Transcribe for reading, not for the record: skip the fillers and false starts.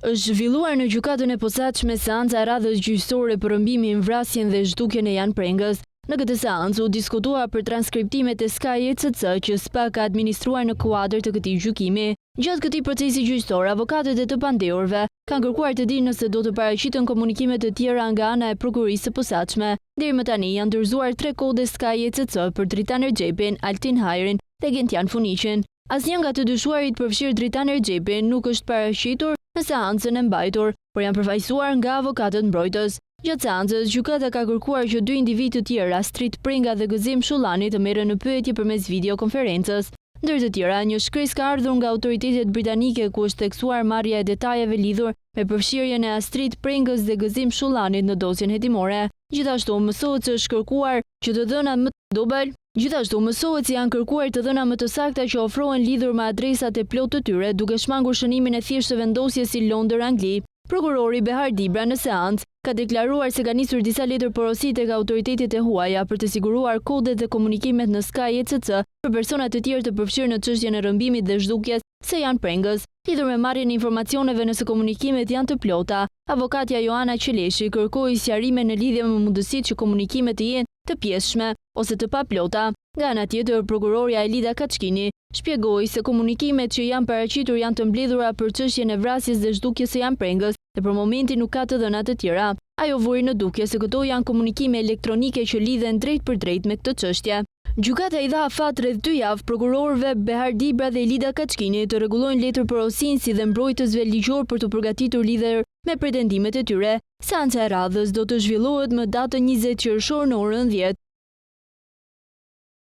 Është zhvilluar në gjykatën e posaçme seanca e radhës gjyqësore për rrëmbimin, vrasjen dhe zhdukjen e Jan Prengës. Në këtë seancë u diskutua për transkriptimet e Sky ECC që SPA ka administruar në kuadër të këtij gjykimi. Gjatë këtij procesi gjyqësor, avokatët e të pandehurve kanë kërkuar të dinë nëse do të paraqiten komunikime të tjera nga ana e prokurisë së posaçme. Deri më tani janë dorëzuar 3 kode Sky ECC për Dritan Ergjepin, Altin Hajrin dhe Gentian Funiqin. Asnjë nga të dyshuarit përfshirë Dritan Ergjepin nuk është paraqitur në seancën e mbajtur, por janë përfaqësuar nga avokatët mbrojtës. Gjatë seancës, gjykata ka kërkuar që 2 individ të tjerë, Astrid Prenga dhe Gëzim Shullani, të merren në pyetje përmes videokonferencës. Ndër të tjera, një shkresë ka ardhur nga autoritetet britanike ku është theksuar marrja e detajeve lidhur me përfshirjen e Astrid Prengës dhe Gëzim Shullanit në dosjen hetimore. Gjithashtu mësohet se është kërkuar që të dhënat më të dobel. Gjithashtu mësohet se janë kërkuar të dhëna më të sakta që ofrohen lidhur me adresat e plotë të tyre, duke shmangur shënimin e thjeshtë të vendosjes si Londër, Angli. Prokurori Behar Dibra në seancë ka deklaruar se ka nisur disa letër porosie tek autoritetet e huaja për të siguruar kodet dhe komunikimet në Sky ECC për persona të tjerë të përfshirë në çështjen e rrëmbimit dhe zhdukjes së Jan Prengës. Lidhur me marrjen e informacioneve nëse komunikimet janë të plota, avokatja Joana Qeleshi kërkoi sqarime në lidhje me mundësitë që komunikimet të jenë të pjesshme ose të paplota. Nga ana tjetër, prokurorja Elida Kaçkini shpjegoi se komunikimet që janë paraqitur janë të mbledhura për çështjen e vrasjes dhe zhdukjes së Jan Prengës dhe për momentin nuk ka të dhëna të tjera. Ajo vuri në dukje se këto janë komunikime elektronike që lidhen drejt për drejt me këtë çështje. Gjykata i dha afat rreth 2 javë prokurorëve Behar Dibra dhe Elida Kaçkini të rregullojnë letër porosinësi dhe mbrojtësve ligjor për të përgatitur lidhje me pretendimet e tyre. Seanca e radhës do të zhvillohet më datën 20 qershor në orën 10.